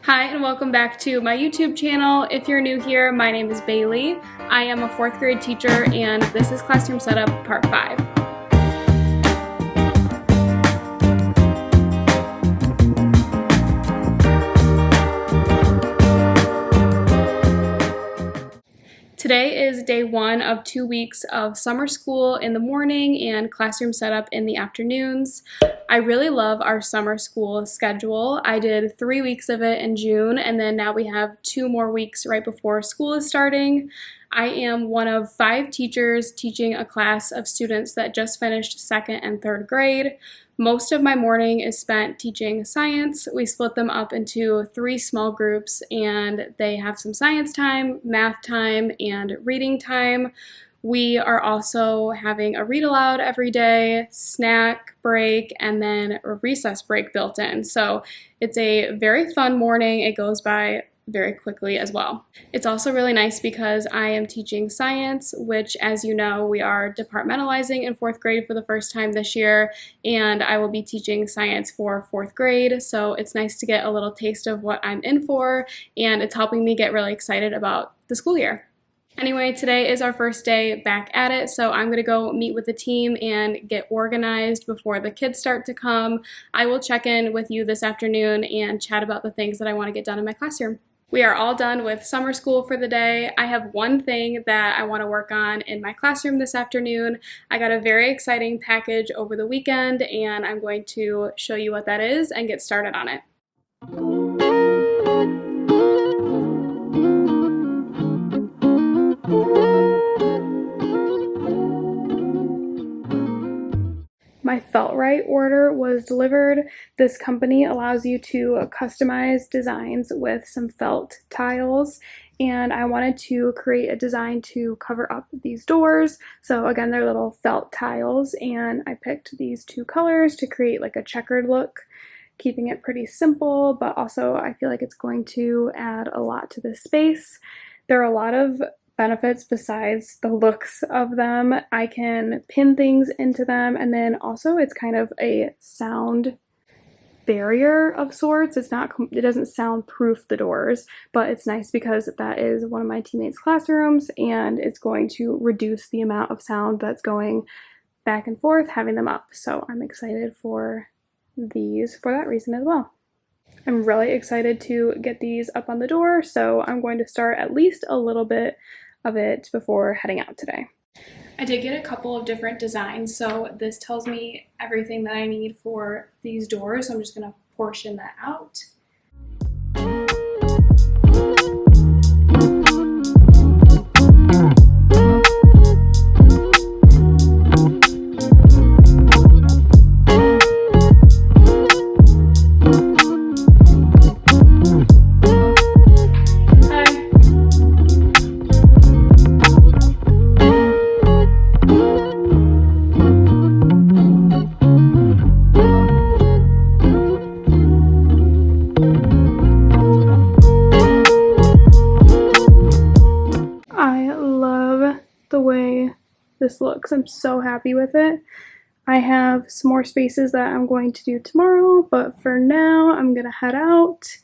Hi and welcome back to my YouTube channel. If you're new here, my name is Bailey. I am a 4th grade teacher and this is Classroom Setup Part 5. Today is day 1 of 2 weeks of summer school in the morning and classroom setup in the afternoons. I really love our summer school schedule. I did 3 weeks of it in June, and then now we have 2 more weeks right before school is starting. I am one of 5 teachers teaching a class of students that just finished 2nd and 3rd grade. Most of my morning is spent teaching science. We split them up into 3 small groups and they have some science time, math time, and reading time. We are also having a read aloud every day, snack break, and then a recess break built in. So it's a very fun morning. It goes by very quickly as well. It's also really nice because I am teaching science, which, as you know, we are departmentalizing in 4th grade for the first time this year, and I will be teaching science for 4th grade, so it's nice to get a little taste of what I'm in for, and it's helping me get really excited about the school year. Anyway, today is our first day back at it, so I'm going to go meet with the team and get organized before the kids start to come. I will check in with you this afternoon and chat about the things that I want to get done in my classroom. We are all done with summer school for the day. I have one thing that I want to work on in my classroom this afternoon. I got a very exciting package over the weekend, and I'm going to show you what that is and get started on it. My Felt-Right order was delivered. This company allows you to customize designs with some felt tiles, and I wanted to create a design to cover up these doors. So again, they're little felt tiles, and I picked these 2 colors to create like a checkered look, keeping it pretty simple, but also I feel like it's going to add a lot to the space. There are a lot of benefits besides the looks of them. I can pin things into them, and then also it's kind of a sound barrier of sorts. It doesn't soundproof the doors, but it's nice because that is one of my teammates' classrooms, and it's going to reduce the amount of sound that's going back and forth having them up. So I'm excited for these for that reason as well. I'm really excited to get these up on the door, so I'm going to start at least a little bit of it before heading out today. I did get a couple of different designs, so this tells me everything that I need for these doors, so I'm just going to portion that out. The way this looks. I'm so happy with it. I have some more spaces that I'm going to do tomorrow, but for now I'm gonna head out.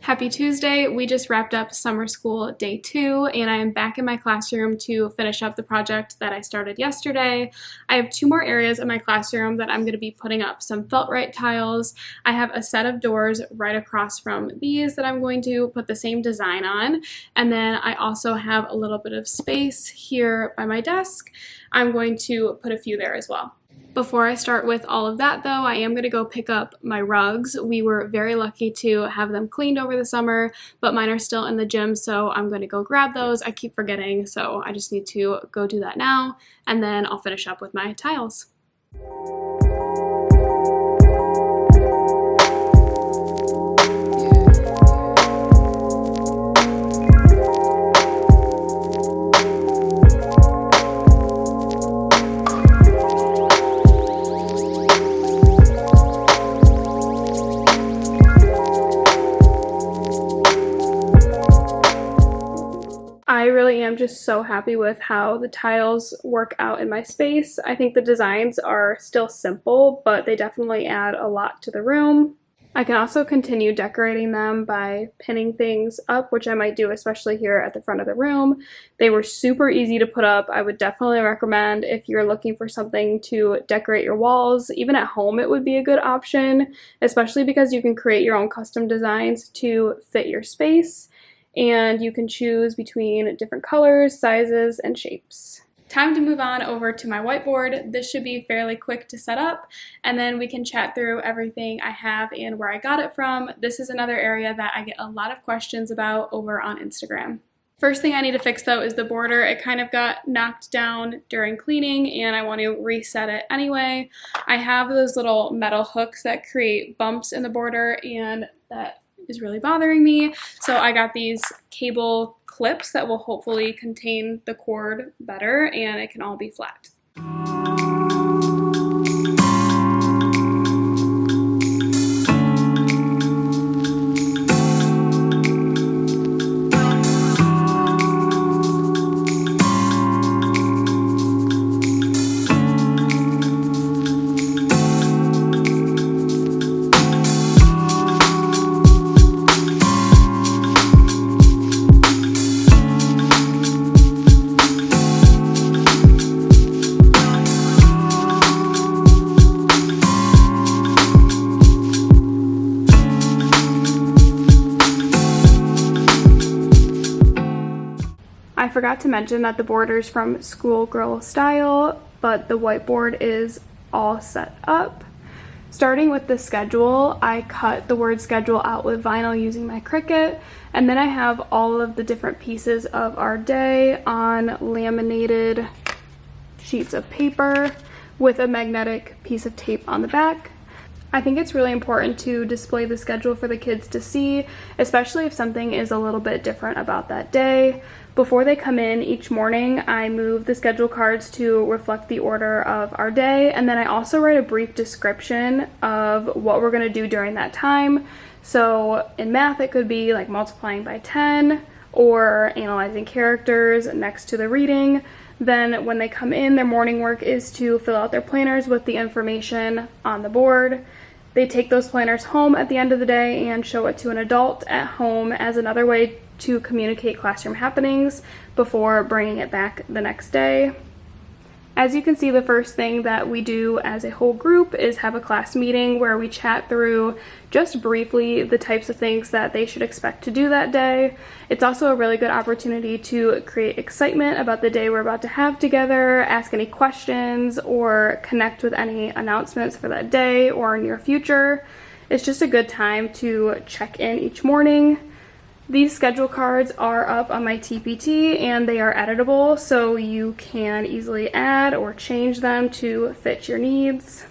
Happy Tuesday. We just wrapped up summer school day 2, and I am back in my classroom to finish up the project that I started yesterday. I have 2 more areas in my classroom that I'm going to be putting up some Felt-Right tiles. I have a set of doors right across from these that I'm going to put the same design on, and then I also have a little bit of space here by my desk. I'm going to put a few there as well. Before I start with all of that, though, I am going to go pick up my rugs. We were very lucky to have them cleaned over the summer, but mine are still in the gym, so I'm going to go grab those. I keep forgetting, so I just need to go do that now, and then I'll finish up with my tiles. I really am just so happy with how the tiles work out in my space. I think the designs are still simple, but they definitely add a lot to the room. I can also continue decorating them by pinning things up, which I might do especially here at the front of the room. They were super easy to put up. I would definitely recommend if you're looking for something to decorate your walls. Even at home it would be a good option, especially because you can create your own custom designs to fit your space, and you can choose between different colors, sizes, and shapes. Time to move on over to my whiteboard. This should be fairly quick to set up, and then we can chat through everything I have and where I got it from. This is another area that I get a lot of questions about over on Instagram. First thing I need to fix though is the border. It kind of got knocked down during cleaning and I want to reset it anyway. I have those little metal hooks that create bumps in the border, and that is really bothering me. So I got these cable clips that will hopefully contain the cord better and it can all be flat. I forgot to mention that the border's from Schoolgirl Style, but the whiteboard is all set up. Starting with the schedule, I cut the word schedule out with vinyl using my Cricut, and then I have all of the different pieces of our day on laminated sheets of paper with a magnetic piece of tape on the back. I think it's really important to display the schedule for the kids to see, especially if something is a little bit different about that day. Before they come in each morning, I move the schedule cards to reflect the order of our day, and then I also write a brief description of what we're going to do during that time. So in math, it could be like multiplying by 10 or analyzing characters next to the reading. Then when they come in, their morning work is to fill out their planners with the information on the board. They take those planners home at the end of the day and show it to an adult at home as another way to communicate classroom happenings before bringing it back the next day. As you can see, the first thing that we do as a whole group is have a class meeting where we chat through just briefly the types of things that they should expect to do that day. It's also a really good opportunity to create excitement about the day we're about to have together, ask any questions, or connect with any announcements for that day or near future. It's just a good time to check in each morning. These schedule cards are up on my TPT and they are editable, so you can easily add or change them to fit your needs.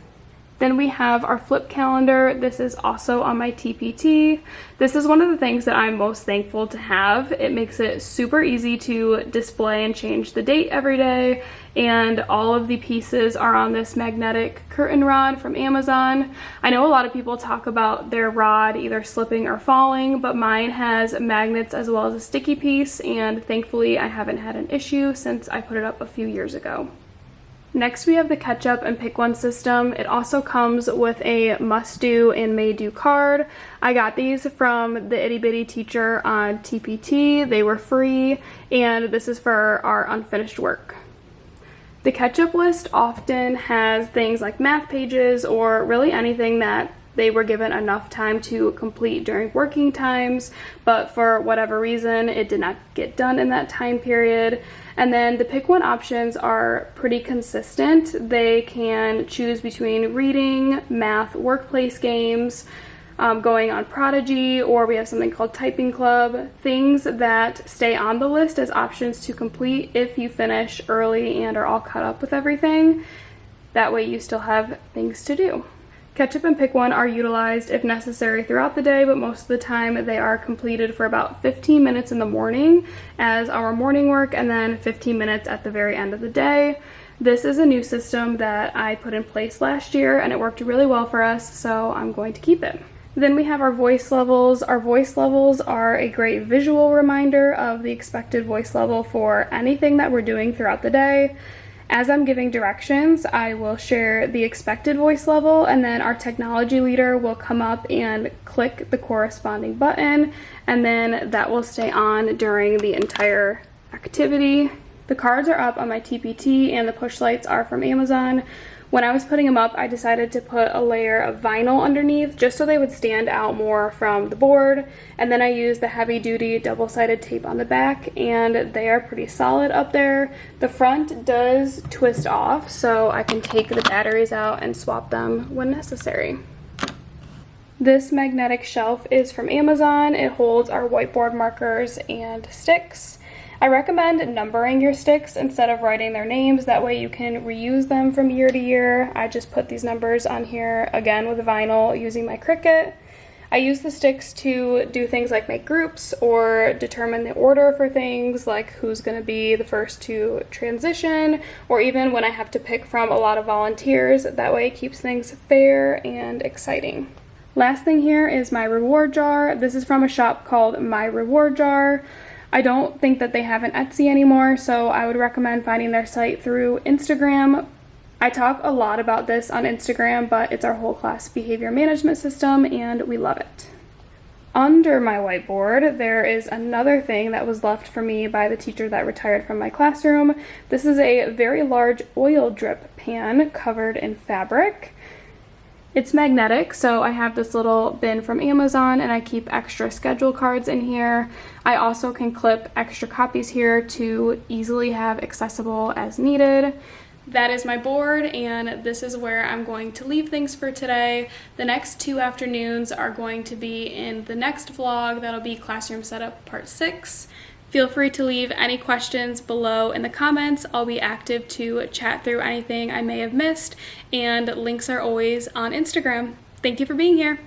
Then we have our flip calendar. This is also on my TPT. This is one of the things that I'm most thankful to have. It makes it super easy to display and change the date every day, and all of the pieces are on this magnetic curtain rod from Amazon. I know a lot of people talk about their rod either slipping or falling, but mine has magnets as well as a sticky piece, and thankfully I haven't had an issue since I put it up a few years ago. Next, we have the catch up and pick one system. It also comes with a must do and may do card. I got these from the Itty Bitty Teacher on TPT. They were free, and this is for our unfinished work. The catch up list often has things like math pages or really anything that they were given enough time to complete during working times, but for whatever reason, it did not get done in that time period. And then the pick one options are pretty consistent. They can choose between reading, math, workplace games, going on Prodigy, or we have something called Typing Club, things that stay on the list as options to complete if you finish early and are all caught up with everything. That way you still have things to do. Catch up and pick one are utilized if necessary throughout the day, but most of the time they are completed for about 15 minutes in the morning as our morning work, and then 15 minutes at the very end of the day. This is a new system that I put in place last year and it worked really well for us, so I'm going to keep it. Then we have our voice levels. Our voice levels are a great visual reminder of the expected voice level for anything that we're doing throughout the day. As I'm giving directions, I will share the expected voice level, and then our technology leader will come up and click the corresponding button, and then that will stay on during the entire activity. The cards are up on my TPT and the push lights are from Amazon. When I was putting them up, I decided to put a layer of vinyl underneath just so they would stand out more from the board. And then I used the heavy duty double-sided tape on the back, and they are pretty solid up there. The front does twist off, so I can take the batteries out and swap them when necessary. This magnetic shelf is from Amazon. It holds our whiteboard markers and sticks. I recommend numbering your sticks instead of writing their names. That way you can reuse them from year to year. I just put these numbers on here again with vinyl using my Cricut. I use the sticks to do things like make groups or determine the order for things like who's going to be the first to transition, or even when I have to pick from a lot of volunteers. That way it keeps things fair and exciting. Last thing here is my reward jar. This is from a shop called My Reward Jar. I don't think that they have an Etsy anymore, so I would recommend finding their site through Instagram. I talk a lot about this on Instagram, but it's our whole class behavior management system, and we love it. Under my whiteboard, there is another thing that was left for me by the teacher that retired from my classroom. This is a very large oil drip pan covered in fabric. It's magnetic, so I have this little bin from Amazon and I keep extra schedule cards in here. I also can clip extra copies here to easily have accessible as needed. That is my board, and this is where I'm going to leave things for today. The next 2 afternoons are going to be in the next vlog. That'll be Classroom Setup Part 6. Feel free to leave any questions below in the comments. I'll be active to chat through anything I may have missed, and links are always on Instagram. Thank you for being here.